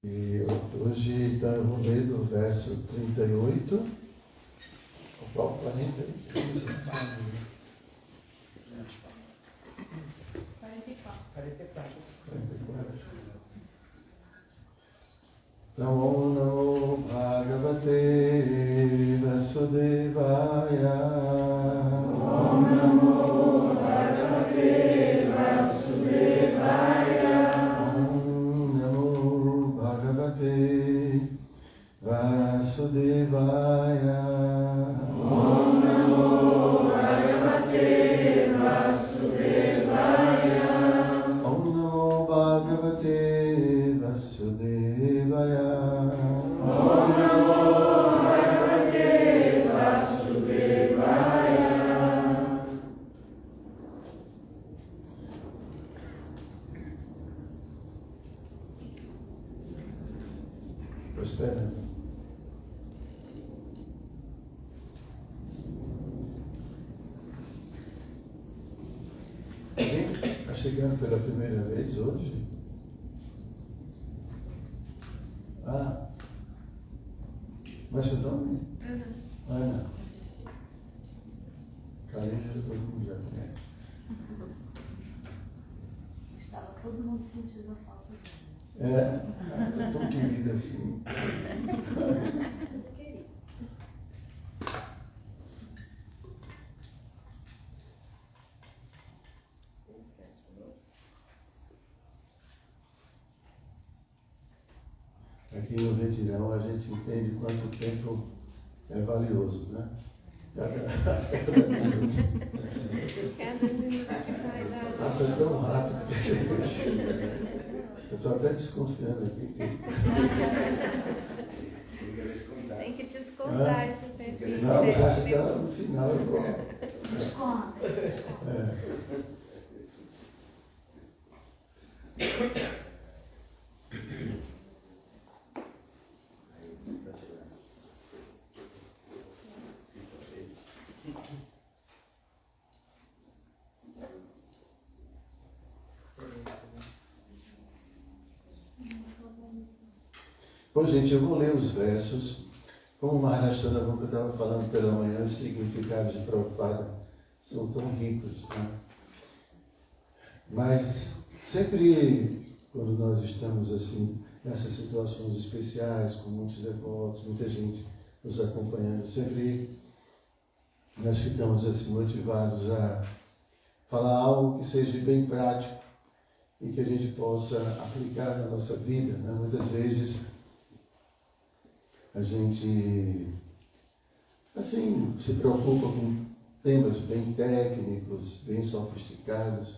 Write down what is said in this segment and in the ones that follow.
E hoje eu vou ler do verso 38 ao 43. 44. Namo Namo Bhagavate Vasudevaya. Om Namo Bhagavate Vasudevaya. Om Namo Bhagavate Vasudevaya. Om Namo Bhagavate Vasudevaya. Om Namo Bhagavate Vasudevaya. Om Namo Bhagavate Vasudevaya. Prospera. Alguém está chegando pela primeira vez hoje? Ah, mas seu nome? Ana. Karine, todo mundo já conhece. Estava todo mundo sentindo a falta dele. É tão querida assim. Querido. Aqui no Retirão a gente entende quanto tempo é valioso, né? Cada minuto. Cada minuto que vai dar. Passa tão rápido que eu estou até desconfiando aqui. Tem que descontar esse tempo. Não, você acha que ela, no final eu vou. Desconta. Bom, gente, eu vou ler os versos. Como o Maharaj Chandravamukha estava falando pela manhã, os significados de Prabhupada são tão ricos, né? Mas sempre quando nós estamos assim, nessas situações especiais, com muitos devotos, muita gente nos acompanhando, sempre nós ficamos assim motivados a falar algo que seja bem prático e que a gente possa aplicar na nossa vida, né? Muitas vezes a gente assim se preocupa com temas bem técnicos, bem sofisticados,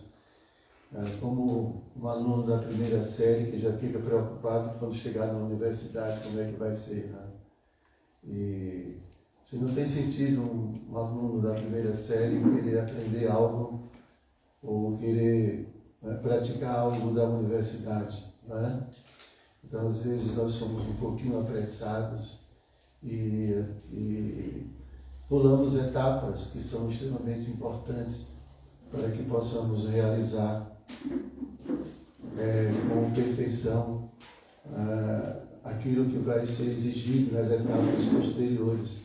como um aluno da primeira série que já fica preocupado quando chegar na universidade, como é que vai ser, né? E se não tem sentido um aluno da primeira série querer aprender algo ou querer praticar algo da universidade, né? Então, às vezes, nós somos um pouquinho apressados e pulamos etapas que são extremamente importantes para que possamos realizar com perfeição aquilo que vai ser exigido nas etapas posteriores.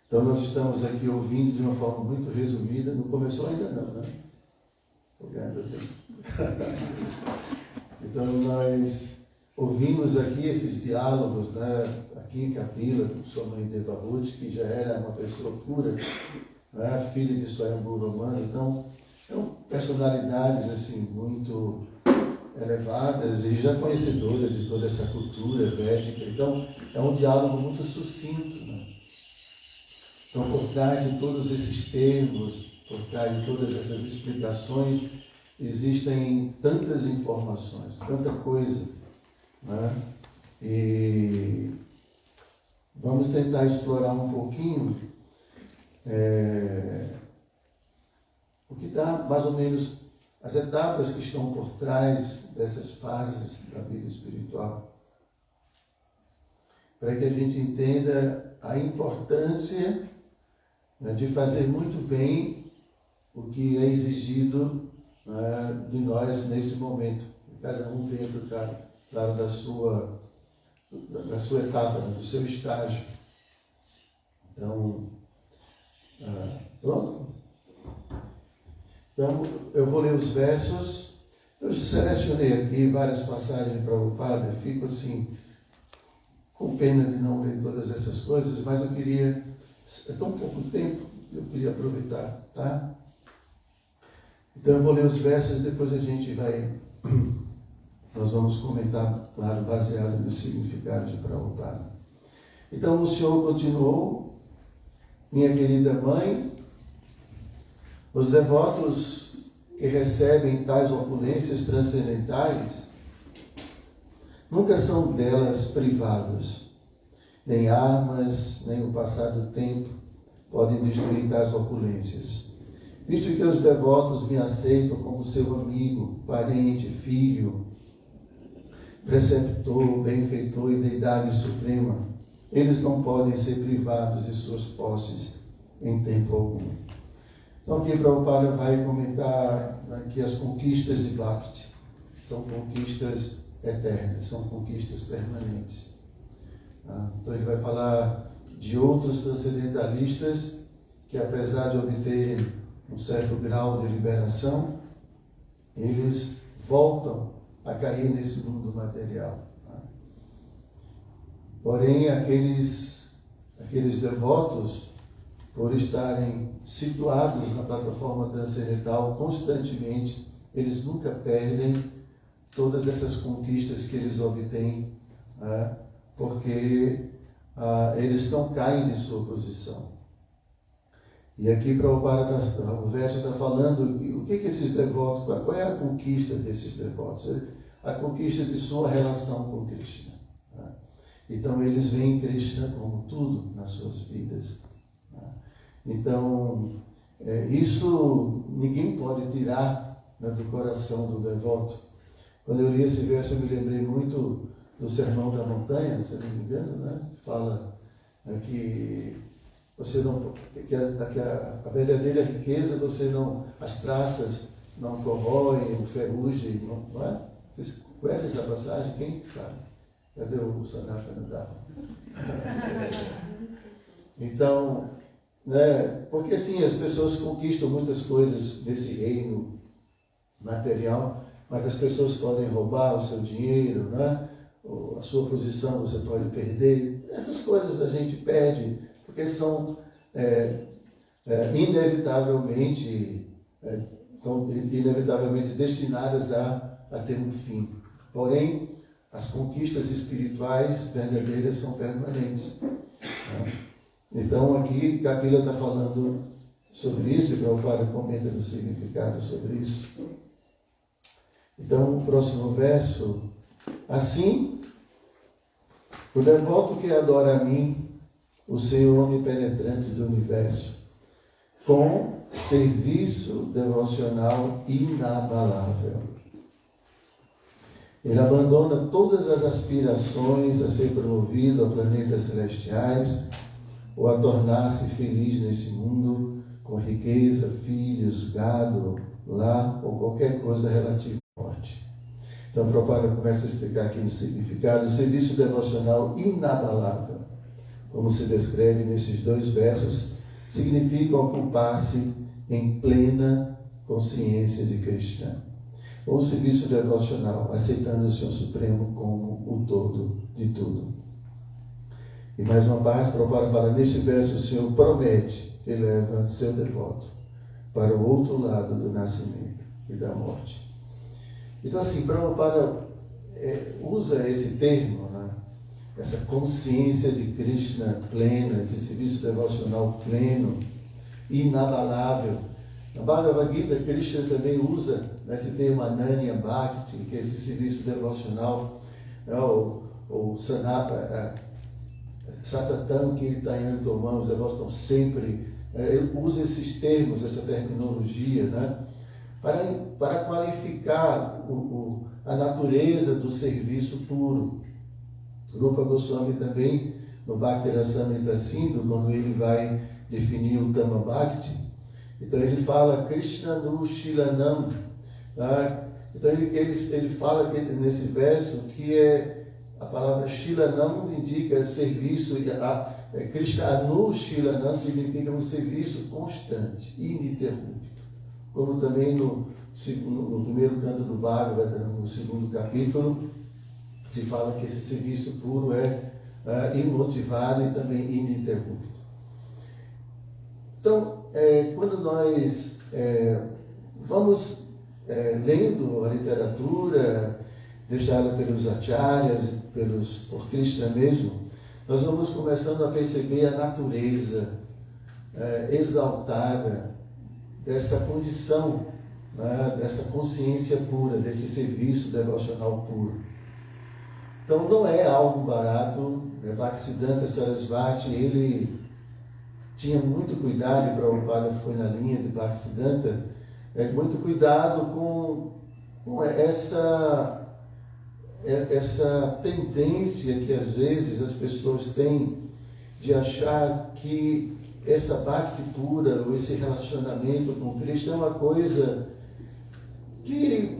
Então, nós estamos aqui ouvindo de uma forma muito resumida. Não começou ainda não, né? Então, nós ouvimos aqui esses diálogos, né? Aqui Kapila, com sua mãe Devabhuti, que já era uma pessoa pura, né? Filha de Swayambhu Brahmana. Então, são personalidades assim, muito elevadas e já conhecedoras de toda essa cultura védica. Então, é um diálogo muito sucinto, né? Então, por trás de todos esses termos, por trás de todas essas explicações, existem tantas informações, tanta coisa, né? E vamos tentar explorar um pouquinho o que está mais ou menos, as etapas que estão por trás dessas fases da vida espiritual, para que a gente entenda a importância, né, de fazer muito bem o que é exigido, né, de nós nesse momento, cada um dentro claro, da sua etapa, né, do seu estágio. Então, pronto. Então, eu vou ler os versos. Eu selecionei aqui várias passagens de Prabhupada, fico assim, com pena de não ler todas essas coisas, mas eu queria, é tão pouco tempo, eu queria aproveitar, tá? Então eu vou ler os versos e depois a gente nós vamos comentar, claro, baseado no significado de Prabhupada. Então o Senhor continuou: minha querida mãe, os devotos que recebem tais opulências transcendentais nunca são delas privados. Nem armas, nem o passar do tempo podem destruir tais opulências. Visto que os devotos me aceitam como seu amigo, parente, filho, preceptor, benfeitor e deidade suprema, eles não podem ser privados de suas posses em tempo algum. Então aqui Prabhupada vai comentar que as conquistas de Bhakti são conquistas eternas, são conquistas permanentes. Então ele vai falar de outros transcendentalistas que, apesar de obterem um certo grau de liberação, eles voltam a cair nesse mundo material. Porém, aqueles devotos, por estarem situados na plataforma transcendental constantemente, eles nunca perdem todas essas conquistas que eles obtêm, porque eles não caem de sua posição. E aqui Prabhupada, o verso está falando o que esses devotos, qual é a conquista desses devotos? A conquista de sua relação com Krishna. Então eles veem Krishna como tudo nas suas vidas. Então, isso ninguém pode tirar do coração do devoto. Quando eu li esse verso, eu me lembrei muito do Sermão da Montanha, se não me engano, fala que você não, que a verdadeira riqueza, as traças não corroem, o ferrugem, não é? Vocês conhecem essa passagem? Quem sabe? Cadê o Sanatana Dharma? Então, porque assim, as pessoas conquistam muitas coisas desse reino material, mas as pessoas podem roubar o seu dinheiro, a sua posição você pode perder. Essas coisas a gente perde, porque são inevitavelmente destinadas a ter um fim. Porém, as conquistas espirituais verdadeiras são permanentes. Então, aqui Kapila está falando sobre isso, e Prabhupada comenta no significado sobre isso. Então, o próximo verso: assim, o devoto que adora a mim, o Senhor onipenetrante do universo, com serviço devocional inabalável, ele abandona todas as aspirações a ser promovido a planetas celestiais ou a tornar-se feliz nesse mundo com riqueza, filhos, gado, lar ou qualquer coisa relativa à morte. Então, Prabhupada começa a explicar aqui o significado: o serviço devocional inabalável, como se descreve nesses dois versos, significa ocupar-se em plena consciência de Krishna, ou serviço devocional, aceitando o Senhor Supremo como o todo de tudo. E mais uma parte, Prabhupada fala: neste verso o Senhor promete que leva seu devoto para o outro lado do nascimento e da morte. Então assim, Prabhupada usa esse termo, essa consciência de Krishna plena, esse serviço devocional pleno, inabalável. Na Bhagavad Gita, Krishna também usa esse termo Ananya Bhakti, que é esse serviço devocional, o Satatam Kirtayantomam, os devotos estão sempre, ele usa esses termos, essa terminologia, para qualificar a natureza do serviço puro. Rupa Goswami também, no Bhakti Rasamrita Sindhu, quando ele vai definir o Tama Bhakti, então ele fala Krishna no Shilanam, Então ele fala que, nesse verso que a palavra Shilanam indica serviço, Krishnanu Shilanam significa um serviço constante, ininterrupto. Como também no primeiro canto do Bhagavata, no segundo capítulo, se fala que esse serviço puro é imotivado e também ininterrupto. Então, quando nós vamos lendo a literatura deixada pelos acharyas, por Krishna mesmo, nós vamos começando a perceber a natureza exaltada dessa condição, dessa consciência pura, desse serviço devocional puro. Então não é algo barato. Bhaktisiddhanta Sarasvati, ele tinha muito cuidado, e Prabhupada foi na linha de Bhaktisiddhanta, muito cuidado com essa tendência que às vezes as pessoas têm de achar que essa bhakti pura, ou esse relacionamento com Cristo é uma coisa que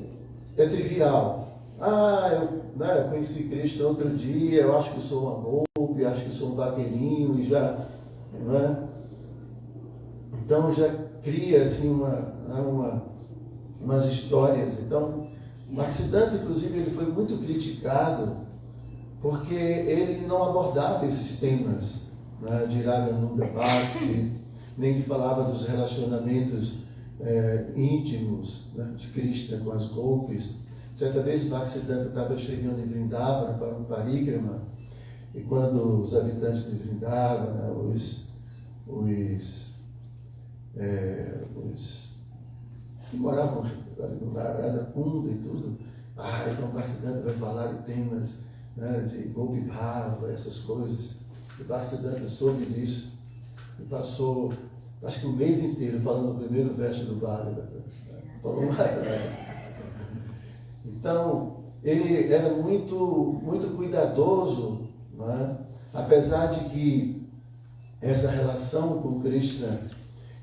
é trivial. Eu conheci Cristo outro dia, eu acho que sou uma golpe, acho que sou um vaqueirinho, e já, então já cria assim umas histórias. Então, Bhaktisiddhanta, inclusive, ele foi muito criticado porque ele não abordava esses temas de Raganuga Bhakti, nem falava dos relacionamentos íntimos de Krishna com as golpes. Certa vez o Bhaktisiddhanta estava chegando em Vrindavana para um parikrama, e quando os habitantes de Vrindavana, os que moravam no Radha Kunda e tudo, então o Bhaktisiddhanta vai falar de temas de Gopi Bhava, essas coisas. O Bhaktisiddhanta soube disso e passou, acho que um mês inteiro falando o primeiro verso do Bhagavata. Falou mais nada. Então, ele era muito, muito cuidadoso, apesar de que essa relação com Krishna,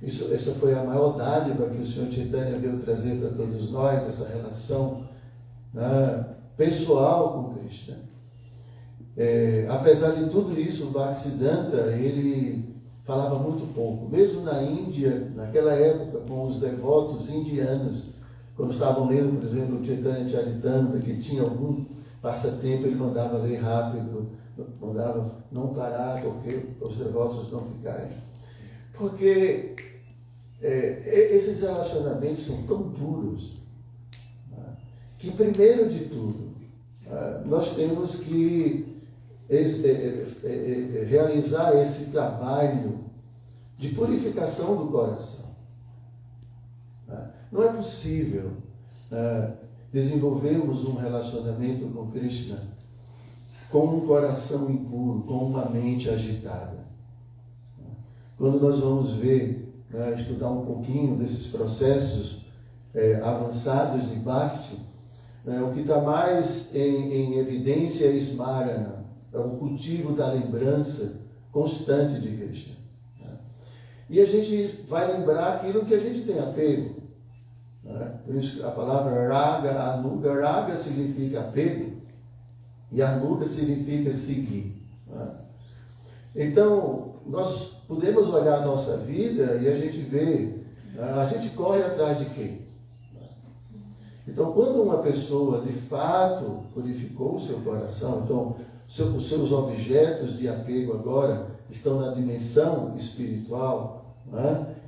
essa foi a maior dádiva que o Senhor Chaitanya veio trazer para todos nós, essa relação pessoal com Krishna. Apesar de tudo isso, o Bhaktisiddhanta, ele falava muito pouco. Mesmo na Índia, naquela época, com os devotos indianos, quando estavam lendo, por exemplo, o Chaitanya Charitamrita, que tinha algum passatempo, ele mandava ler rápido, mandava não parar, porque os devotos não ficarem. Porque esses relacionamentos são tão puros, que, primeiro de tudo, nós temos que realizar esse trabalho de purificação do coração. Não é possível desenvolvermos um relacionamento com Krishna com um coração impuro, com uma mente agitada. Quando nós vamos ver, estudar um pouquinho desses processos avançados de Bhakti, o que está mais em evidência é Smarana, é o cultivo da lembrança constante de Krishna. E a gente vai lembrar aquilo que a gente tem apego. Por isso a palavra Raga, Anuga, Raga significa apego e Anuga significa seguir. Então, nós podemos olhar a nossa vida e a gente vê, a gente corre atrás de quem? Então, quando uma pessoa de fato purificou o seu coração, então os seus objetos de apego agora estão na dimensão espiritual,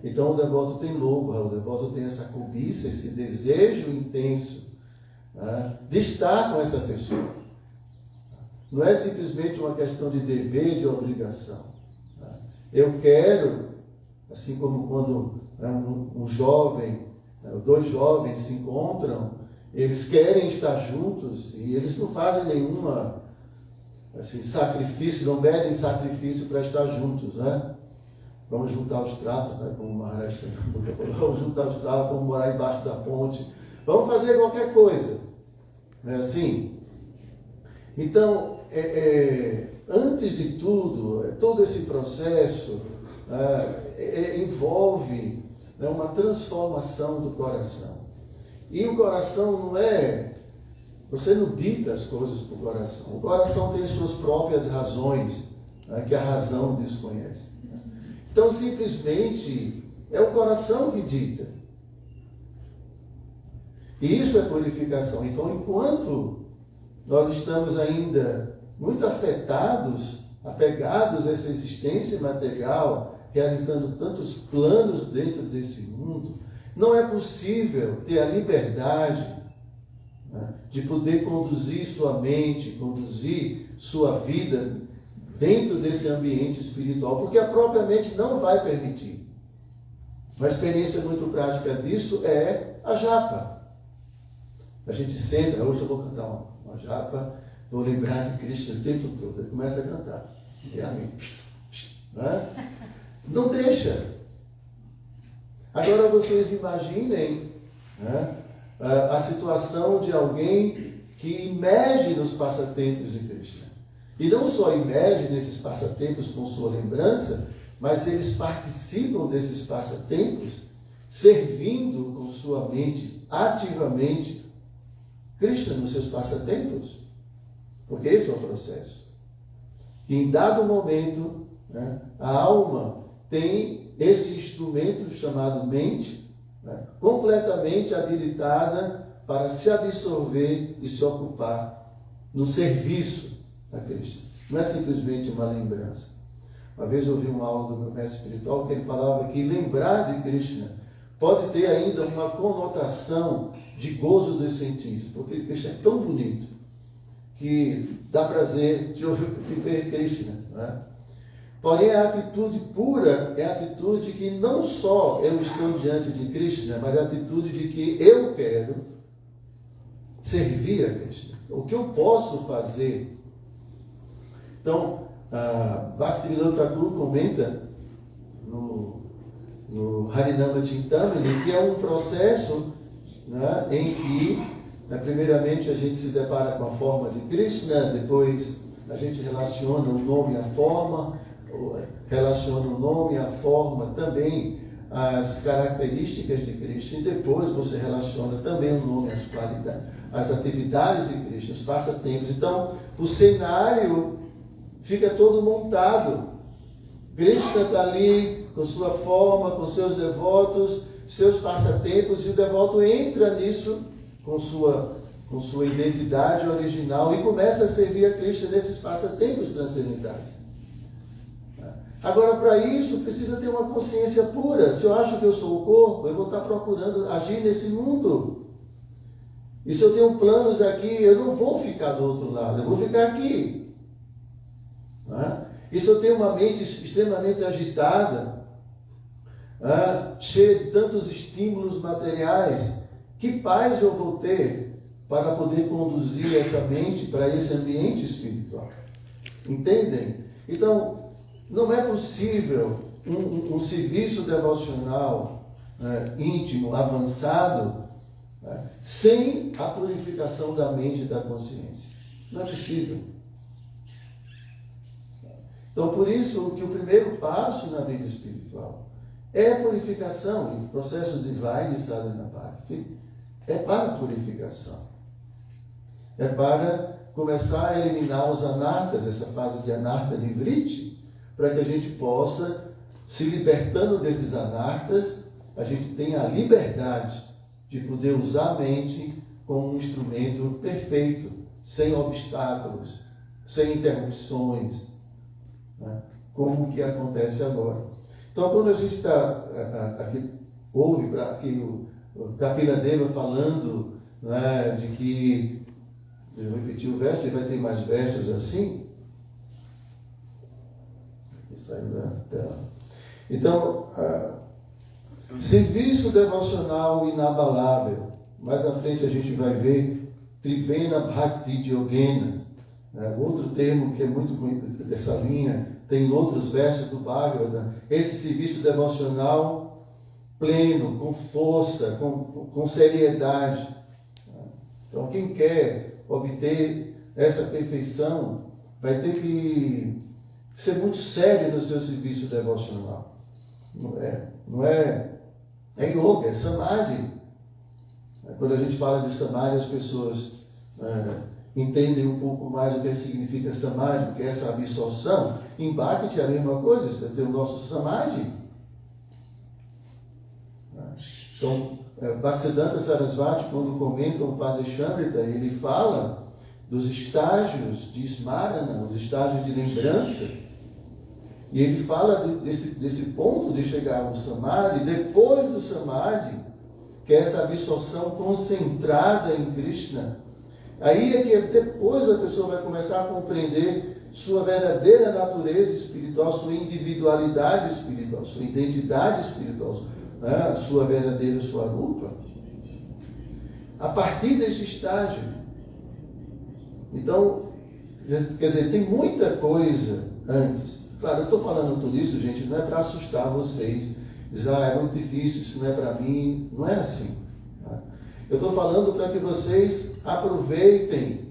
então o devoto tem lobha, o devoto tem essa cobiça, esse desejo intenso de estar com essa pessoa. Não é simplesmente uma questão de dever, de obrigação. Eu quero, assim como quando um jovem, dois jovens se encontram, eles querem estar juntos e eles não fazem nenhuma sacrifício, não pedem sacrifício para estar juntos, Vamos juntar os trapos, como o Maharaj falou, vamos juntar os trapos, vamos morar embaixo da ponte, vamos fazer qualquer coisa. Não é assim? Então, antes de tudo, todo esse processo envolve uma transformação do coração. E o coração não é... Você não dita as coisas para o coração. O coração tem suas próprias razões, né, que a razão desconhece. Então, simplesmente, é o coração que dita. E isso é purificação. Então, enquanto nós estamos ainda muito afetados, apegados a essa existência material, realizando tantos planos dentro desse mundo, não é possível ter a liberdade, né, de poder conduzir sua mente, conduzir sua vida dentro desse ambiente espiritual, porque a própria mente não vai permitir. Uma experiência muito prática disso é a japa. A gente senta, hoje eu vou cantar uma japa, vou lembrar de Cristo o tempo todo. Ele começa a cantar. E amém. Né? Não deixa. Agora vocês imaginem, né, a situação de alguém que imerge nos passatempos de Krishna. E não só imerge nesses passatempos com sua lembrança, mas eles participam desses passatempos servindo com sua mente ativamente Krishna nos seus passatempos. Porque esse é o processo. E em dado momento, né, a alma tem esse instrumento chamado mente, né, completamente habilitada para se absorver e se ocupar no serviço a Krishna. Não é simplesmente uma lembrança. Uma vez eu ouvi uma aula do meu mestre espiritual que ele falava que lembrar de Krishna pode ter ainda uma conotação de gozo dos sentidos, porque Krishna é tão bonito que dá prazer de ver Krishna, né? Porém, a atitude pura é a atitude que não só eu estou diante de Krishna, mas a atitude de que eu quero servir a Krishna. O que eu posso fazer? Então, Bhaktivinoda Thakur comenta no Harinama Chintamani que é um processo, né, em que, né, primeiramente a gente se depara com a forma de Krishna, depois a gente relaciona o nome e a forma, relaciona o nome e a forma também as características de Krishna, e depois você relaciona também o nome, as qualidades, as atividades de Krishna, os passatempos. Então, o cenário fica todo montado. Krishna está ali com sua forma, com seus devotos, seus passatempos, e o devoto entra nisso com sua identidade original e começa a servir a Krishna nesses passatempos transcendentais. Agora, para isso, precisa ter uma consciência pura. Se eu acho que eu sou o corpo, eu vou estar procurando agir nesse mundo. E se eu tenho planos aqui, eu não vou ficar do outro lado, eu vou ficar aqui. E se eu tenho uma mente extremamente agitada, cheia de tantos estímulos materiais, que paz eu vou ter para poder conduzir essa mente para esse ambiente espiritual? Entendem? Então, não é possível um serviço devocional íntimo, avançado, sem a purificação da mente e da consciência. Não é possível. Então, por isso que o primeiro passo na vida espiritual é a purificação. E o processo de Vaidhi Sadhana Bhakti é para a purificação. É para começar a eliminar os anartas, essa fase de anarta nivriti, para que a gente possa, se libertando desses anartas, a gente tenha a liberdade de poder usar a mente como um instrumento perfeito, sem obstáculos, sem interrupções, né? Como que acontece agora. Então, quando a gente está aqui, ouve para aqui o Kapila Deva falando, né, de que, eu vou repetir o verso, e vai ter mais versos assim. Aqui saiu da tela. Então, serviço devocional inabalável. Mais na frente a gente vai ver Trivena Bhakti Yogena, outro termo que é muito dessa linha, tem outros versos do Bhagavatam. Esse serviço devocional pleno, com força, com seriedade. Então, quem quer obter essa perfeição vai ter que ser muito sério no seu serviço devocional. Não é yoga, é samadhi. Quando a gente fala de samadhi, as pessoas entendem um pouco mais o que significa samadhi, porque essa absorção. Em Bhakti é a mesma coisa, você tem o nosso samadhi. Então, Bhaktisiddhanta Sarasvati, quando comenta o Padeshamrita, ele fala dos estágios de Smarana, os estágios de lembrança, e ele fala desse ponto de chegar ao Samadhi, depois do Samadhi, que é essa absorção concentrada em Krishna. Aí é que depois a pessoa vai começar a compreender sua verdadeira natureza espiritual, sua individualidade espiritual, sua identidade espiritual, sua verdadeira Swarupa, a partir desse estágio. Então, quer dizer, tem muita coisa antes. Claro, eu estou falando tudo isso, gente, não é para assustar vocês, dizer, é muito difícil, isso não é para mim, não é assim. Tá? Eu estou falando para que vocês aproveitem,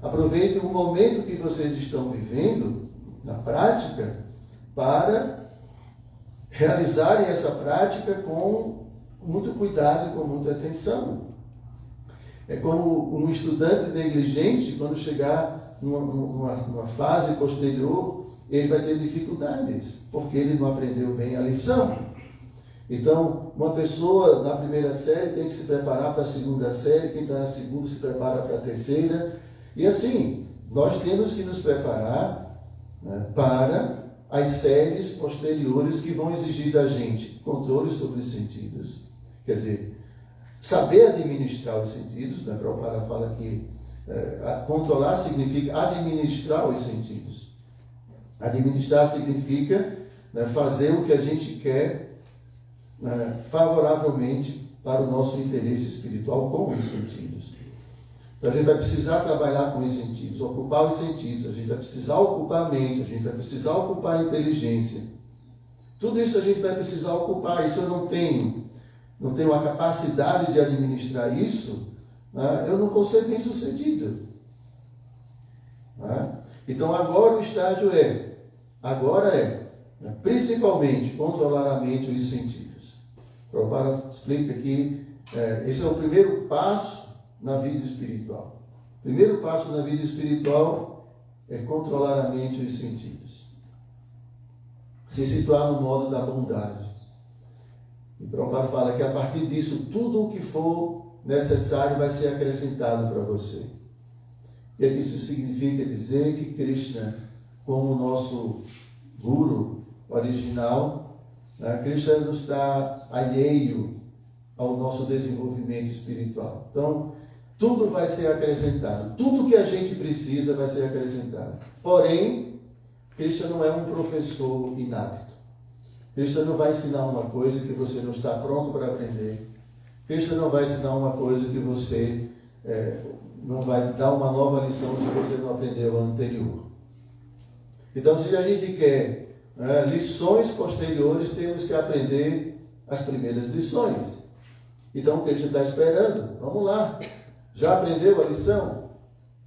aproveitem o momento que vocês estão vivendo, na prática, para realizarem essa prática com muito cuidado e com muita atenção. É como um estudante negligente, quando chegar numa fase posterior, ele vai ter dificuldades, porque ele não aprendeu bem a lição. Então, uma pessoa na primeira série tem que se preparar para a segunda série, quem está na segunda se prepara para a terceira. E assim, nós temos que nos preparar para as séries posteriores que vão exigir da gente controle sobre os sentidos. Quer dizer, saber administrar os sentidos, né? Prabhupada fala que controlar significa administrar os sentidos. Administrar significa fazer o que a gente quer favoravelmente para o nosso interesse espiritual com os sentidos. Então a gente vai precisar trabalhar com os sentidos, ocupar os sentidos, a gente vai precisar ocupar a mente, a gente vai precisar ocupar a inteligência. Tudo isso a gente vai precisar ocupar, e se eu não tenho a capacidade de administrar isso, eu não vou ser bem sucedido. Então agora o estágio principalmente controlar a mente e os sentidos. Prabhupada explica que esse é o primeiro passo na vida espiritual. O primeiro passo na vida espiritual é controlar a mente e os sentidos. Se situar no modo da bondade. E Prabhupada fala que a partir disso, tudo o que for necessário vai ser acrescentado para você. E aqui isso significa dizer que Krishna, como nosso Guru original, Krishna nos dá alheio ao nosso desenvolvimento espiritual. Então, tudo vai ser acrescentado. Tudo que a gente precisa vai ser acrescentado. Porém, Krishna não é um professor inapto. Krishna não vai ensinar uma coisa que você não está pronto para aprender. Krishna não vai ensinar uma coisa que você não vai dar uma nova lição se você não aprendeu a anterior. Então, se a gente quer lições posteriores, temos que aprender as primeiras lições. Então, o que a gente está esperando? Vamos lá. Já aprendeu a lição?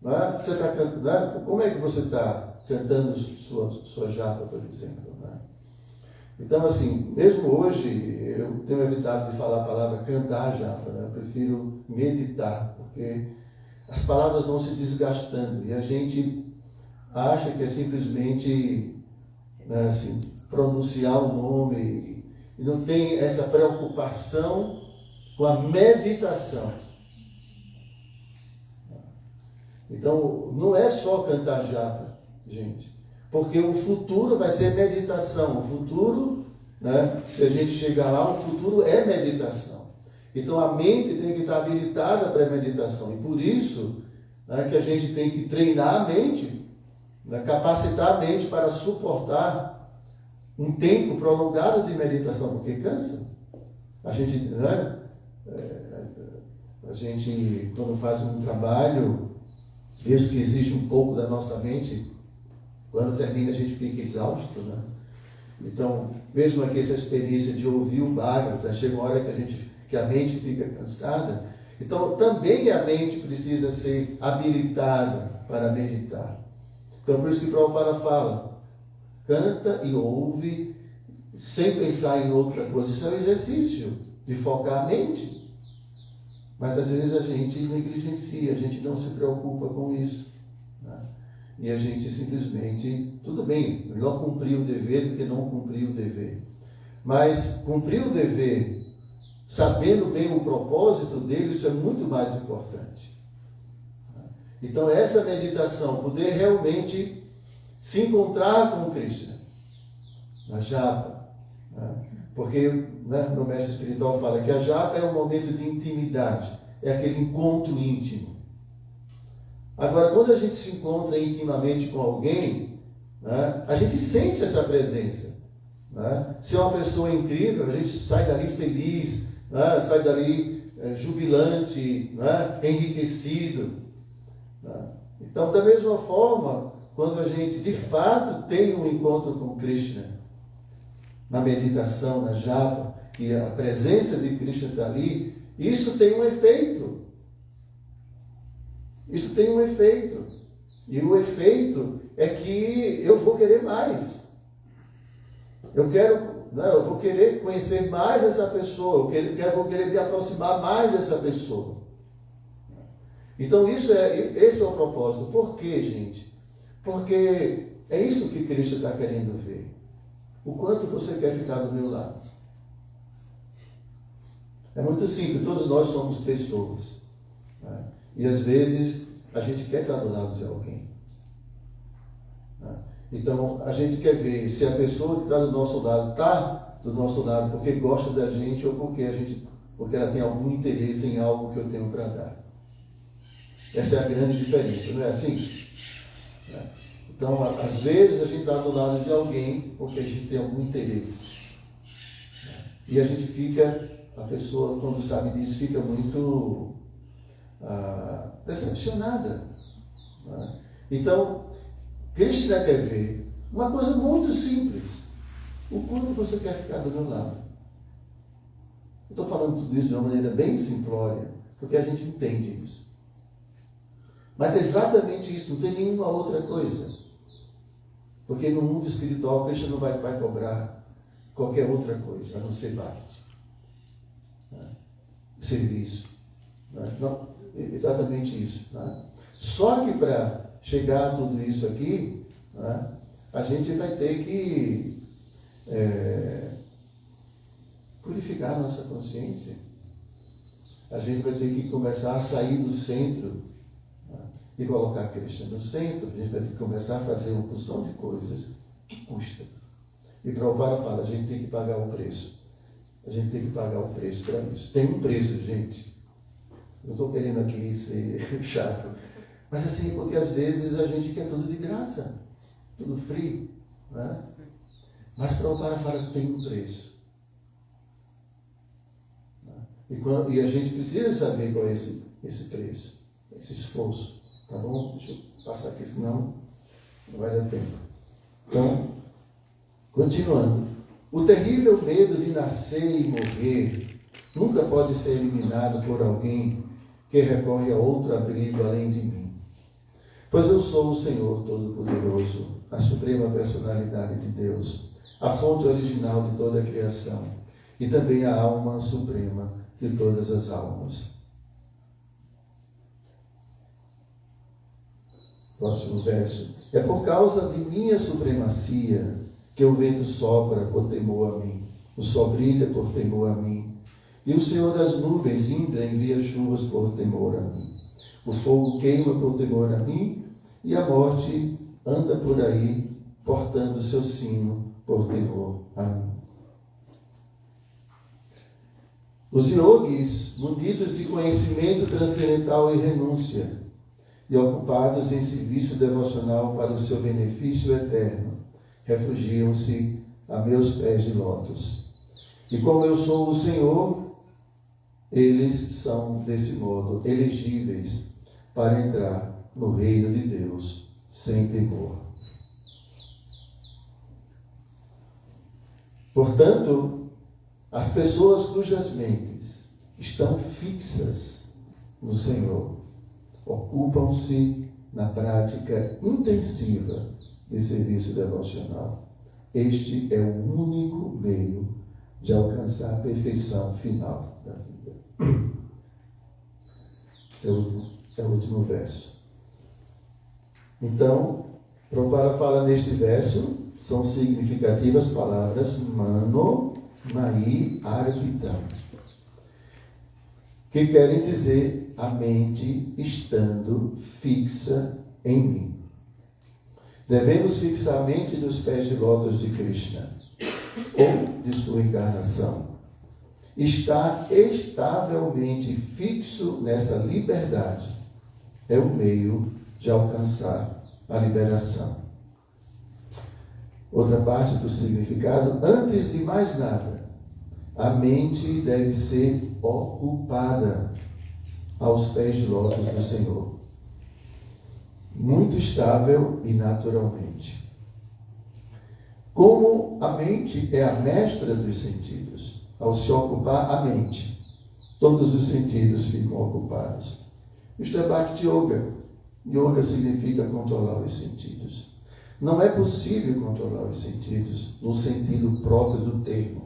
Você está como é que você está cantando sua japa, por exemplo? Então, assim, mesmo hoje, eu tenho evitado de falar a palavra cantar japa, eu prefiro meditar, porque as palavras vão se desgastando e a gente acha que é simplesmente pronunciar o nome e não tem essa preocupação com a meditação. Então, não é só cantar japa, gente, porque o futuro vai ser meditação. O futuro, se a gente chegar lá, o futuro é meditação. Então, a mente tem que estar habilitada para a meditação. E por isso que a gente tem que treinar a mente, capacitar a mente para suportar um tempo prolongado de meditação, porque cansa. A gente, quando faz um trabalho, mesmo que exija um pouco da nossa mente, quando termina a gente fica exausto, Então, mesmo aqui essa experiência de ouvir o Bhagavata, chega uma hora que a mente fica cansada. Então, também a mente precisa ser habilitada para meditar. Então, por isso que Prabhupada fala, canta e ouve sem pensar em outra coisa. Isso é um exercício. de focar a mente. Mas às vezes a gente negligencia, a gente não se preocupa com isso. Né? E a gente simplesmente, tudo bem, melhor cumprir o dever do que não cumprir o dever. Mas cumprir o dever, sabendo bem o propósito dele, isso é muito mais importante. Então essa meditação, poder realmente se encontrar com Krishna, na japa, né? Porque no mestre espiritual fala que a japa é um momento de intimidade, é aquele encontro íntimo. Agora, quando a gente se encontra intimamente com alguém, né, a gente sente essa presença. Né? Se é uma pessoa incrível, a gente sai dali feliz, né? Sai dali jubilante, né? Enriquecido. Né? Então, da mesma forma, quando a gente de fato tem um encontro com Krishna, na meditação, na japa, e a presença de Krishna está ali, isso tem um efeito. Isso tem um efeito. E o efeito é que eu vou querer mais. Eu vou querer conhecer mais essa pessoa, vou querer me aproximar mais dessa pessoa. Então esse é o propósito. Por quê, gente? Porque é isso que Cristo está querendo ver. O quanto você quer ficar do meu lado. É muito simples, todos nós somos pessoas. Né? E às vezes a gente quer estar do lado de alguém. Né? Então a gente quer ver se a pessoa que está do nosso lado porque gosta da gente ou porque ela tem algum interesse em algo que eu tenho para dar. Essa é a grande diferença, não é assim? Né? Então, às vezes a gente está do lado de alguém porque a gente tem algum interesse. E a gente a pessoa, quando sabe disso, fica muito decepcionada. Né? Então, Krishna quer ver uma coisa muito simples. O quanto você quer ficar do meu lado. Eu estou falando tudo isso de uma maneira bem simplória, porque a gente entende isso. Mas é exatamente isso, não tem nenhuma outra coisa. Porque no mundo espiritual, Krishna não vai cobrar qualquer outra coisa, a não ser bhakti. Né? Serviço. Né? Não, exatamente isso. Né? Só que para chegar a tudo isso aqui, né, a gente vai ter que purificar a nossa consciência. A gente vai ter que começar a sair do centro, né, e colocar Krishna no centro. A gente vai ter que começar a fazer uma porção de coisas que custa. E Prabhupada fala, a gente tem que pagar o preço. A gente tem que pagar o preço para isso. Tem um preço, gente. Não estou querendo aqui ser chato. Mas assim, porque às vezes a gente quer tudo de graça. Tudo free. Né? Mas Prabhupada fala que tem um preço. E a gente precisa saber qual é esse preço. Esse esforço. Tá bom? Deixa eu passar aqui, senão não vai dar tempo. Então, continuando. O terrível medo de nascer e morrer nunca pode ser eliminado por alguém que recorre a outro abrigo além de mim. Pois eu sou o Senhor Todo-Poderoso, a suprema personalidade de Deus, a fonte original de toda a criação e também a alma suprema de todas as almas. Próximo verso. É por causa de minha supremacia que o vento sopra por temor a mim, o sol brilha por temor a mim, e o Senhor das nuvens, Indra, envia chuvas por temor a mim. O fogo queima por temor a mim, e a morte anda por aí, portando seu sino por temor a mim. Os yogis, munidos de conhecimento transcendental e renúncia, e ocupados em serviço devocional para o seu benefício eterno, refugiam-se a meus pés de lótus. E como eu sou o Senhor, eles são, desse modo, elegíveis para entrar no reino de Deus sem temor. Portanto, as pessoas cujas mentes estão fixas no Senhor ocupam-se na prática intensiva de serviço devocional. Este é o único meio de alcançar a perfeição final da vida. É o último verso. Então, Prabhupada fala neste verso, são significativas palavras mano, mai, arpitam, que querem dizer a mente estando fixa em mim. Devemos fixar a mente nos pés de lótus de Krishna, ou de sua encarnação. Estar estavelmente fixo nessa liberdade é o meio de alcançar a liberação. Outra parte do significado, antes de mais nada, a mente deve ser ocupada aos pés de lótus do Senhor, muito estável e naturalmente. Como a mente é a mestra dos sentidos, ao se ocupar a mente, todos os sentidos ficam ocupados. Isto é Bhakti Yoga. Yoga significa controlar os sentidos. Não é possível controlar os sentidos no sentido próprio do termo.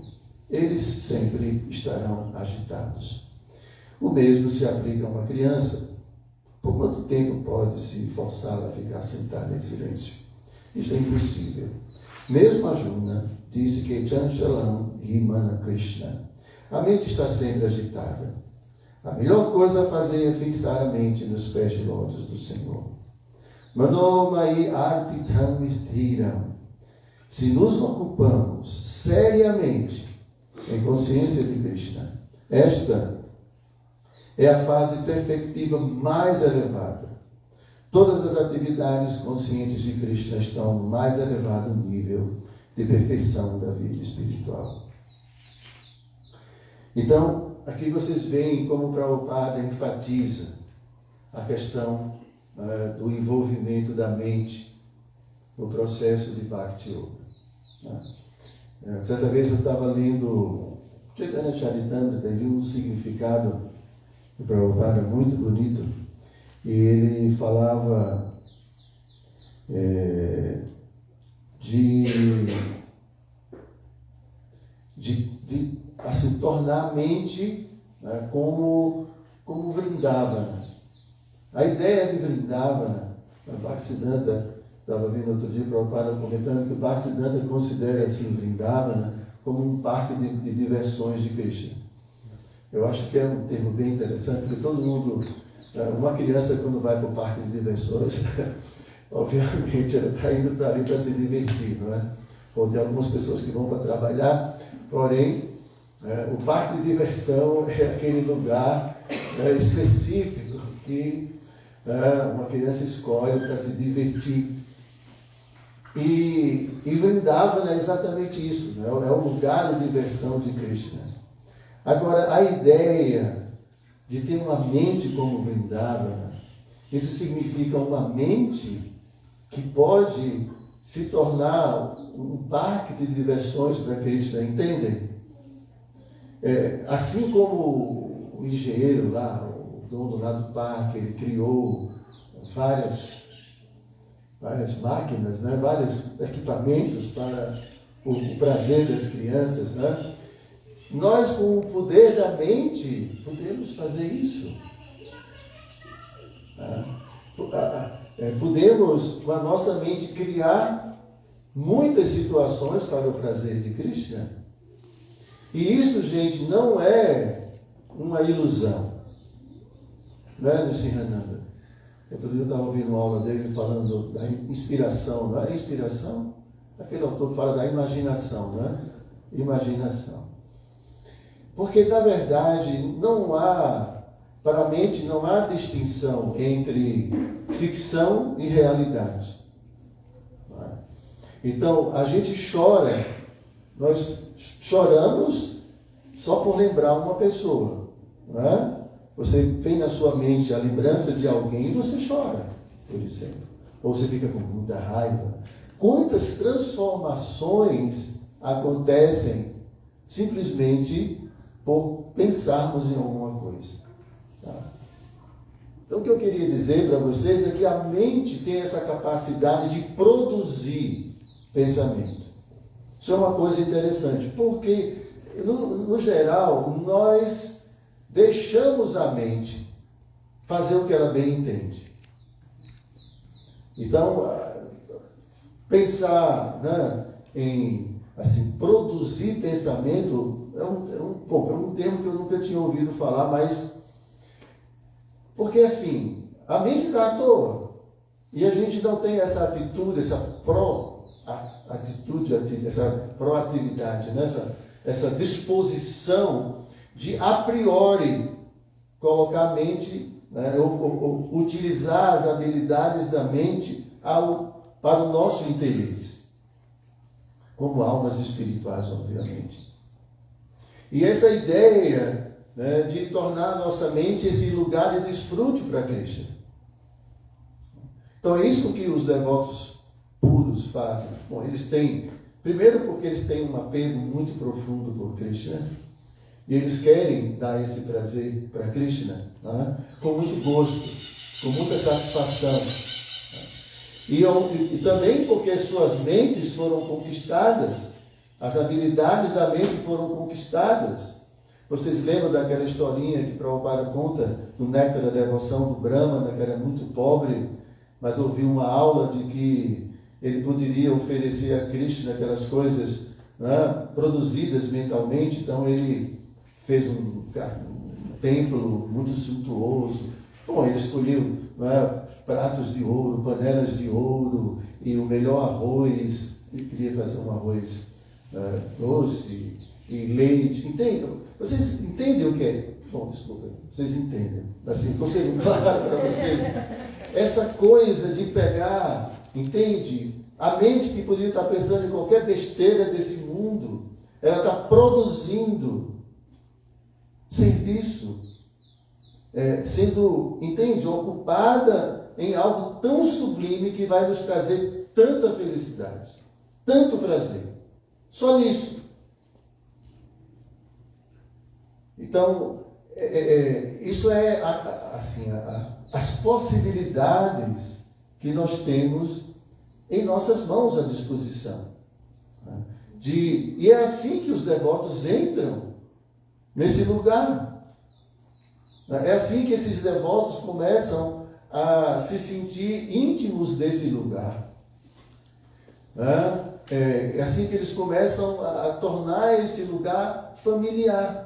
Eles sempre estarão agitados. O mesmo se aplica a uma criança. Por quanto tempo pode se forçá-la a ficar sentada em silêncio? Isso é impossível. Mesmo Arjuna disse que Chanchalam Himana Krishna. A mente está sempre agitada. A melhor coisa a fazer é fixar a mente nos pés de lótus do Senhor. Manomai arpitam sthiram. Se nos ocupamos seriamente em consciência de Krishna, esta é a fase perfectiva mais elevada. Todas as atividades conscientes de Krishna estão no mais elevado nível de perfeição da vida espiritual. Então, aqui vocês veem como Prabhupada enfatiza a questão do envolvimento da mente no processo de Bhakti Yoga. Certa vez eu estava lendo Chaitanya Charitamrita e vi um significado do Prabhupada muito bonito, e ele falava de assim, tornar a mente como Vrindavana. A ideia de Vrindavana, a Bhaktisiddhanta, estava vendo outro dia o Prabhupada comentando que o Bhaktisiddhanta considera assim Vrindavana como um parque de diversões de Krishna. Eu acho que é um termo bem interessante, porque todo mundo, uma criança quando vai para o parque de diversões, obviamente ela está indo para ali para se divertir, não é? Ou tem algumas pessoas que vão para trabalhar, porém, o parque de diversão é aquele lugar específico que uma criança escolhe para se divertir. E Vrindavana é exatamente isso, né? É o lugar de diversão de Krishna. Agora, a ideia de ter uma mente como Vrindavana, isso significa uma mente que pode se tornar um parque de diversões para Krishna, entendem? Assim como o engenheiro lá, o dono lá do parque, ele criou várias máquinas, né? Vários equipamentos para o prazer das crianças, né? Nós, com o poder da mente, podemos fazer isso. Podemos, com a nossa mente, criar muitas situações para o prazer de Krishna. E isso, gente, não é uma ilusão. Não é, Nrsimhananda? Outro dia eu estava ouvindo uma aula dele falando da inspiração. Não é inspiração? Aquele autor que fala da imaginação, não é? Imaginação. Porque, na verdade, para a mente não há distinção entre ficção e realidade. Então, a gente chora, nós choramos só por lembrar uma pessoa. Não é? Você vem na sua mente a lembrança de alguém e você chora, por exemplo. Ou você fica com muita raiva. Quantas transformações acontecem simplesmente por pensarmos em alguma coisa. Tá? Então, o que eu queria dizer para vocês é que a mente tem essa capacidade de produzir pensamento. Isso é uma coisa interessante, porque no geral, nós deixamos a mente fazer o que ela bem entende. Então, pensar, né, em assim, produzir pensamento é um termo que eu nunca tinha ouvido falar, mas porque assim, a mente está à toa e a gente não tem essa atitude, essa proatividade, né? essa disposição de a priori colocar a mente, né, ou utilizar as habilidades da mente para o nosso interesse, como almas espirituais, obviamente. E essa ideia, né, de tornar a nossa mente esse lugar de desfrute para Krishna. Então é isso que os devotos puros fazem. Bom, eles têm, primeiro porque eles têm um apego muito profundo por Krishna, e eles querem dar esse prazer para Krishna, né, com muito gosto, com muita satisfação. E também porque suas mentes foram conquistadas, as habilidades da mente foram conquistadas. Vocês lembram daquela historinha que Prabhupada conta do Néctar da Devoção do Brahmana, que era muito pobre, mas ouviu uma aula de que ele poderia oferecer a Krishna aquelas coisas, né, produzidas mentalmente. Então ele fez um templo muito suntuoso. Bom, ele escolheu, né, pratos de ouro, panelas de ouro e o melhor arroz. Ele queria fazer um arroz doce e leite. Entendem? Vocês entendem o que é? Bom, desculpa, vocês entendem. Assim, estou sendo claro para vocês. Essa coisa de pegar, entende? A mente que poderia estar pensando em qualquer besteira desse mundo, ela está produzindo serviço, sendo, entende? Ocupada em algo tão sublime que vai nos trazer tanta felicidade, tanto prazer. Só nisso. Então, isso é assim, as possibilidades que nós temos em nossas mãos à disposição. E é assim que os devotos entram nesse lugar. É assim que esses devotos começam a se sentir íntimos desse lugar. É assim que eles começam a tornar esse lugar familiar.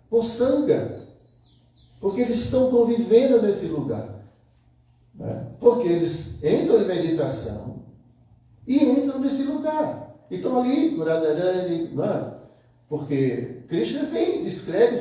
Por sanga, porque eles estão convivendo nesse lugar, né? Porque eles entram em meditação e entram nesse lugar. Então ali, Radharani, né? Porque Krishna vem, descreve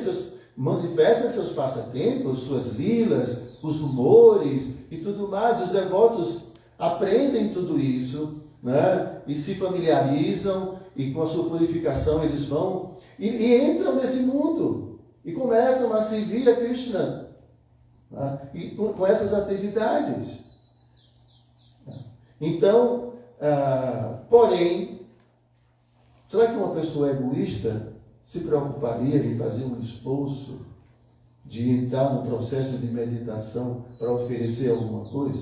manifesta seus passatempos, suas lilas, os humores e tudo mais. Os devotos aprendem tudo isso, né? E se familiarizam, e com a sua purificação eles vão e entram nesse mundo. E começam a servir a Krishna, né? E com essas atividades. Então, porém, será que uma pessoa egoísta se preocuparia em fazer um esforço de entrar no processo de meditação para oferecer alguma coisa?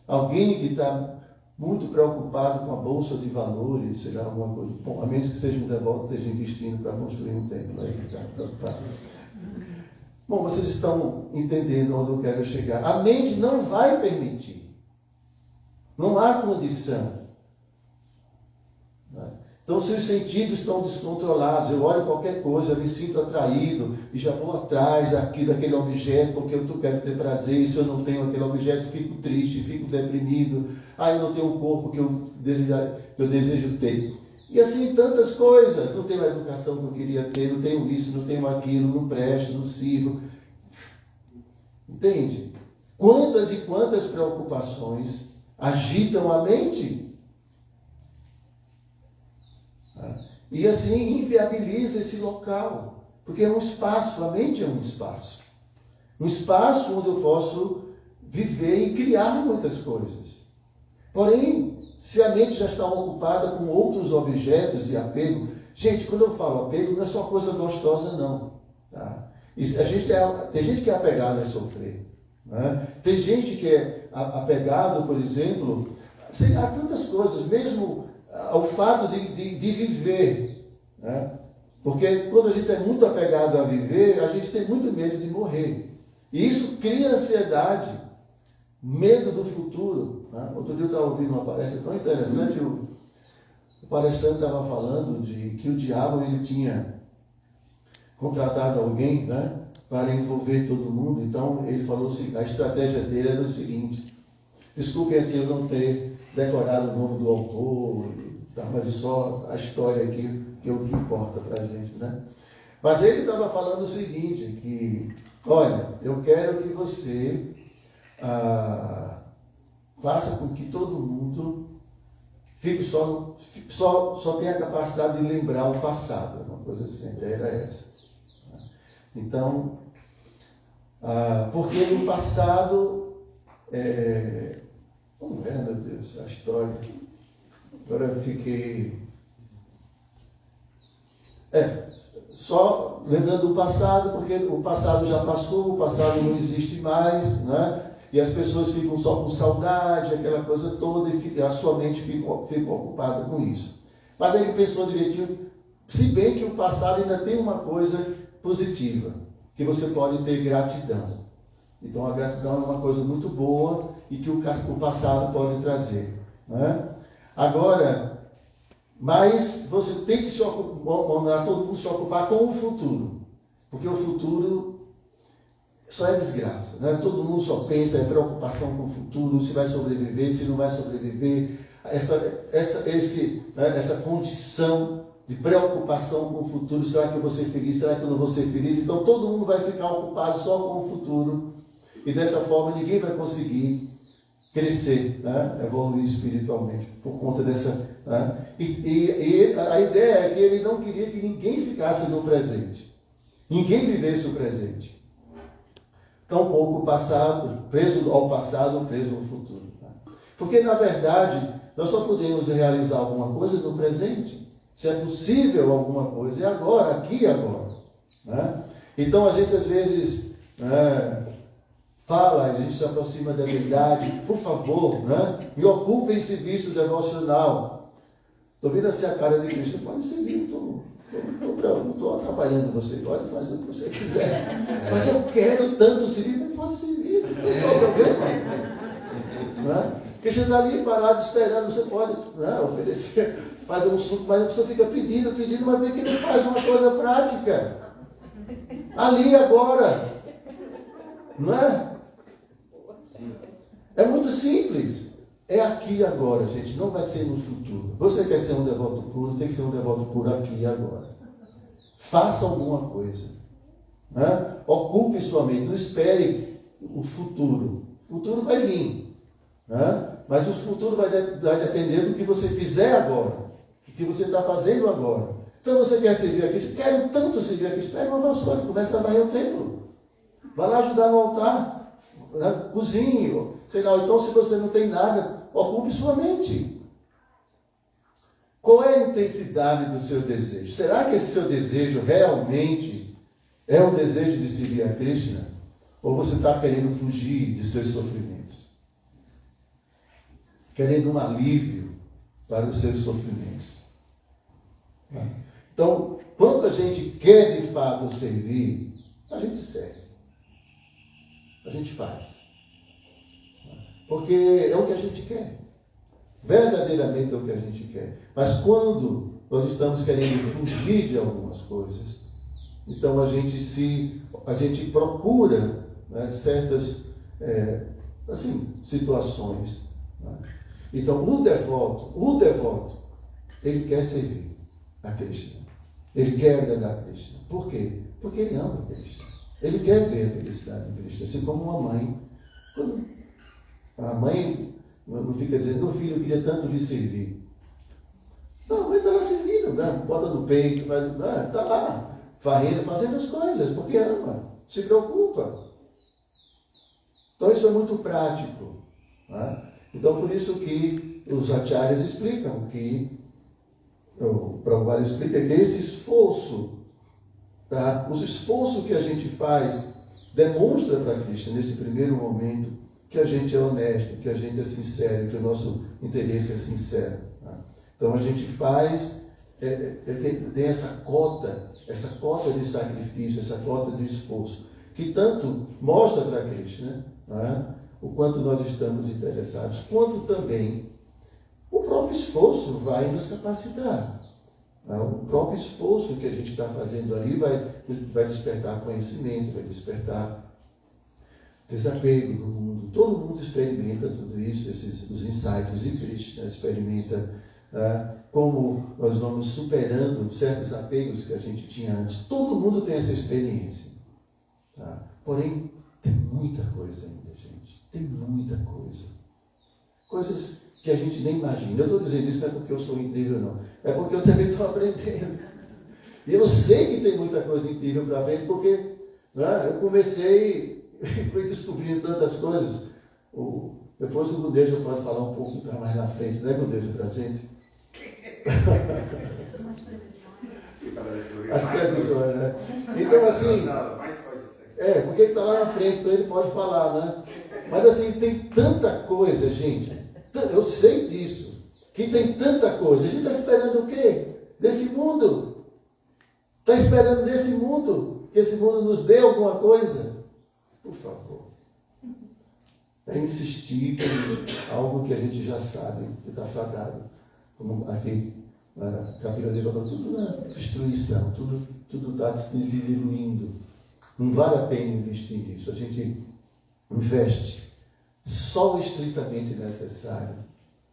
Alguém que está muito preocupado com a bolsa de valores, sei lá, alguma coisa. Bom, a menos que seja um devoto que esteja investindo para construir um templo. Aí fica preocupado. Bom, vocês estão entendendo onde eu quero chegar. A mente não vai permitir. Não há condição. Então, seus sentidos estão descontrolados. Eu olho qualquer coisa, eu me sinto atraído e já vou atrás daquele objeto porque eu quero ter prazer. E se eu não tenho aquele objeto, fico triste, fico deprimido. Eu não tenho o corpo que eu desejo ter. E assim, tantas coisas. Não tenho a educação que eu queria ter, não tenho isso, não tenho aquilo, não presto, não sirvo. Entende? Quantas e quantas preocupações agitam a mente? E assim inviabiliza esse local, porque é um espaço, a mente é um espaço onde eu posso viver e criar muitas coisas. Porém, se a mente já está ocupada com outros objetos de apego, gente, quando eu falo apego, não é só coisa gostosa não, tá? Tem gente que é apegada a sofrer, né? Tem gente que é apegado, por exemplo, há tantas coisas, mesmo ao fato de viver, né? Porque quando a gente é muito apegado a viver, a gente tem muito medo de morrer. E isso cria ansiedade, medo do futuro. Né? Outro dia eu estava ouvindo uma palestra tão interessante, o palestrante estava falando de que o diabo ele tinha contratado alguém, né, para envolver todo mundo. Então ele falou assim, a estratégia dele era o seguinte: desculpem assim eu não ter decorado o nome do autor, tá, mas é só a história aqui que é o que importa para a gente, né? Mas ele estava falando o seguinte, que, olha, eu quero que você faça com que todo mundo fique só tenha a capacidade de lembrar o passado, uma coisa assim, a ideia era essa. Então, porque no passado, como era, meu Deus, a história? Agora eu fiquei... só lembrando do passado, porque o passado já passou, o passado não existe mais, né? E as pessoas ficam só com saudade, aquela coisa toda, e a sua mente fica ocupada com isso. Mas aí ele pensou direitinho, se bem que o passado ainda tem uma coisa positiva, que você pode ter gratidão. Então a gratidão é uma coisa muito boa e que o passado pode trazer, né? Agora, mas você tem que mandar todo mundo se ocupar com o futuro, porque o futuro só é desgraça, né? Todo mundo só pensa em preocupação com o futuro, se vai sobreviver, se não vai sobreviver, essa condição de preocupação com o futuro, será que eu vou ser feliz, será que eu não vou ser feliz? Então todo mundo vai ficar ocupado só com o futuro, e dessa forma ninguém vai conseguir crescer, né? Evoluir espiritualmente, por conta dessa... Né? E a ideia é que ele não queria que ninguém ficasse no presente, ninguém vivesse o presente. Tampouco o passado, preso ao passado, preso ao futuro. Né? Porque, na verdade, nós só podemos realizar alguma coisa no presente. Se é possível alguma coisa, é agora, aqui e agora. Né? Então, a gente, às vezes, fala, a gente se aproxima da verdade, por favor, né? Me ocupe em serviço devocional. Estou vendo assim a cara de Cristo, pode servir, não estou atrapalhando você, pode fazer o que você quiser. Mas eu quero tanto servir, não pode servir, não tem problema. Né? Porque você está ali parado esperando, você pode, né, oferecer, fazer um suco, mas você fica pedindo, mas por que não faz uma coisa prática? Ali agora. Não é? É muito simples. É aqui e agora, gente. Não vai ser no futuro. Você quer ser um devoto puro, tem que ser um devoto puro aqui e agora. Faça alguma coisa. Né? Ocupe sua mente. Não espere o futuro. O futuro vai vir. Né? Mas o futuro vai depender do que você fizer agora. Do que você está fazendo agora. Então você quer servir a Cristo? Quero tanto servir a Cristo. Espere uma vassoura, comece a varrer o templo. Vai lá ajudar no altar, né? Cozinhe, sei lá. Então, se você não tem nada, ocupe sua mente. Qual é a intensidade do seu desejo? Será que esse seu desejo realmente é um desejo de seguir a Krishna? Ou você está querendo fugir de seus sofrimentos? Querendo um alívio para os seus sofrimentos? Então, quando a gente quer de fato servir, a gente serve. A gente faz. Porque é o que a gente quer. Verdadeiramente é o que a gente quer. Mas quando nós estamos querendo fugir de algumas coisas, então a gente procura, né, certas situações. Né? Então o devoto, ele quer servir a Krishna. Ele quer agradar a Krishna. Por quê? Porque ele ama a Krishna. Ele quer ver a felicidade de Cristo, assim como uma mãe. Quando a mãe não fica dizendo, meu filho, eu queria tanto lhe servir. Não, a mãe está lá servindo, né? Bota no peito, está lá, varrendo, fazendo as coisas, porque ama, se preocupa. Então isso é muito prático. Né? Então por isso que os acharyas explicam que, o Prabhupada explica que esse esforço, tá? O esforço que a gente faz demonstra para Krishna, nesse primeiro momento, que a gente é honesto, que a gente é sincero, que o nosso interesse é sincero. Tá? Então a gente faz, tem essa cota essa cota de sacrifício, essa cota de esforço, que tanto mostra para Krishna, né, o quanto nós estamos interessados, quanto também o próprio esforço vai nos capacitar. O próprio esforço que a gente está fazendo ali vai despertar conhecimento, vai despertar desapego do mundo. Todo mundo experimenta tudo isso, os insights de Krishna, experimenta como nós vamos superando certos apegos que a gente tinha antes. Todo mundo tem essa experiência. Tá? Porém, tem muita coisa ainda, gente. Tem muita coisa. Coisas que a gente nem imagina. Eu estou dizendo isso não é porque eu sou incrível, não. É porque eu também estou aprendendo. E eu sei que tem muita coisa incrível para ver, porque eu comecei e fui descobrindo tantas coisas. Depois o Gudeja pode falar um pouco mais na frente, né, Gudeja, para a gente? As previsões, né? Então, assim, porque ele está lá na frente, então ele pode falar, né? Mas assim, tem tanta coisa, gente. Eu sei disso. Que tem tanta coisa. A gente está esperando o quê? Desse mundo. Está esperando desse mundo que esse mundo nos dê alguma coisa? Por favor. É insistir em algo que a gente já sabe, que está fadado. Como aqui na Capila de Baba, tudo na destruição, tudo está se diluindo. Não vale a pena investir nisso. A gente investe só o estritamente necessário,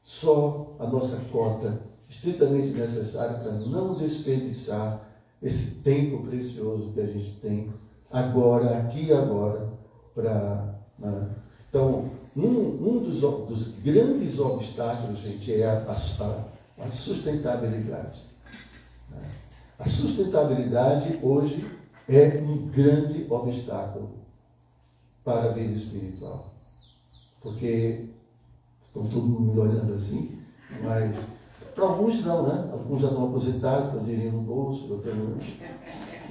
só a nossa cota estritamente necessária para não desperdiçar esse tempo precioso que a gente tem agora, aqui e agora, Então, um dos grandes obstáculos, gente, é a sustentabilidade. A sustentabilidade hoje é um grande obstáculo para a vida espiritual. Porque estão todo mundo me olhando assim, mas para alguns não, né? Alguns já estão aposentados, estão dinheiro no bolso,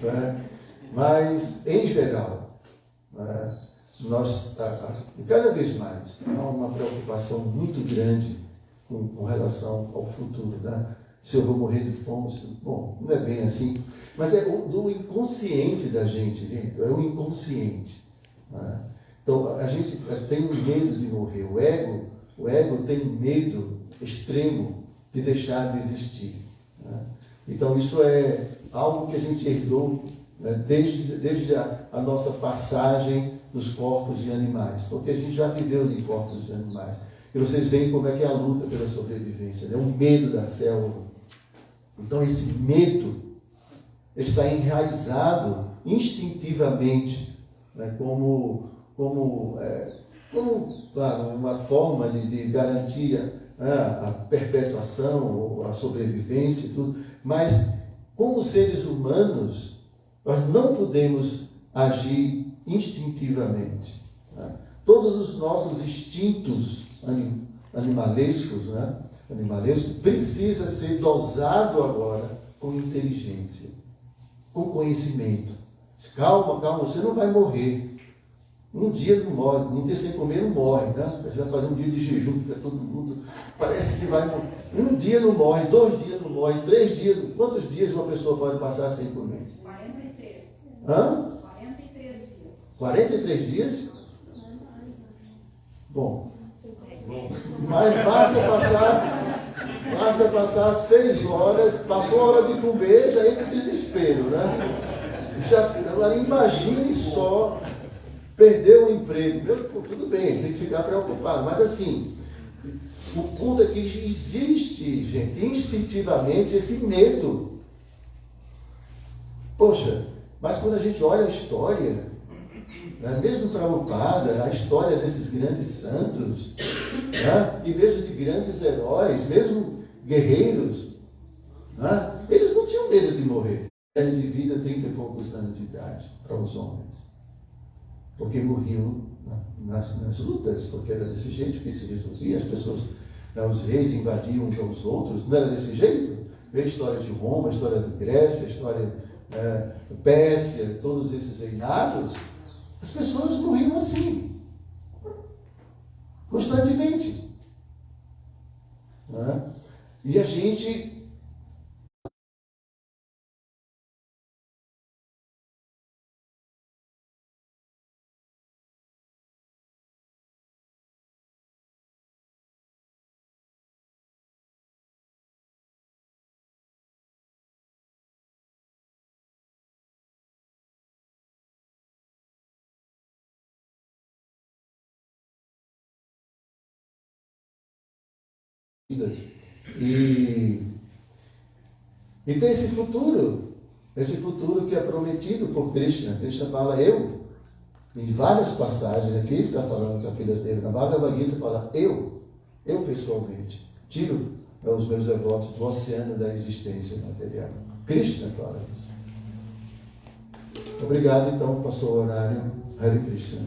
né? Mas, em geral, nós, cada vez mais, há uma preocupação muito grande com relação ao futuro, né? Se eu vou morrer de fome, bom, não é bem assim, mas é do inconsciente da gente, é o inconsciente. Né? Então, a gente tem um medo de morrer, o ego tem um medo extremo de deixar de existir. Né? Então, isso é algo que a gente herdou, né, desde a nossa passagem nos corpos de animais, porque a gente já viveu em corpos de animais. E vocês veem como é que é a luta pela sobrevivência, né? O medo da selva. Então, esse medo está enraizado instintivamente, né, como claro, uma forma de garantir a perpetuação ou a sobrevivência e tudo, mas como seres humanos nós não podemos agir instintivamente. Né? Todos os nossos instintos animalescos, né? Precisa ser dosado agora com inteligência, com conhecimento. Calma, você não vai morrer. Um dia não morre, um dia sem comer não morre, né? A gente vai fazer um dia de jejum, fica todo mundo, parece que vai morrer. Um dia não morre, 2 dias não morre, 3 dias, quantos dias uma pessoa pode passar sem comer? 43. Hã? 43 dias. 43 dias? Bom, mas basta passar 6 horas, passou a hora de comer, já entra em desespero, né? Agora imagine só perder o emprego. Tudo bem, tem que ficar preocupado, mas assim, o ponto é que existe, gente, instintivamente esse medo. Poxa, mas quando a gente olha a história, né, mesmo Prabhupada, a história desses grandes santos, né, e mesmo de grandes heróis, mesmo guerreiros, né, eles não tinham medo de morrer. Ele de vida 30 e poucos anos de idade para os homens, porque morriam nas lutas, porque era desse jeito que se resolvia. As pessoas, os reis invadiam uns aos outros, não era desse jeito? Vê a história de Roma, a história da Grécia, a história da Pérsia, todos esses reinados. As pessoas morriam assim, constantemente. Né? E a gente E tem esse futuro que é prometido por Krishna. Krishna fala eu, em várias passagens, aqui ele está falando com a filha dele, na Bhagavad Gita fala eu pessoalmente, tiro os meus devotos do oceano da existência material. Krishna fala isso. Obrigado, então, passou o horário. Hare Krishna.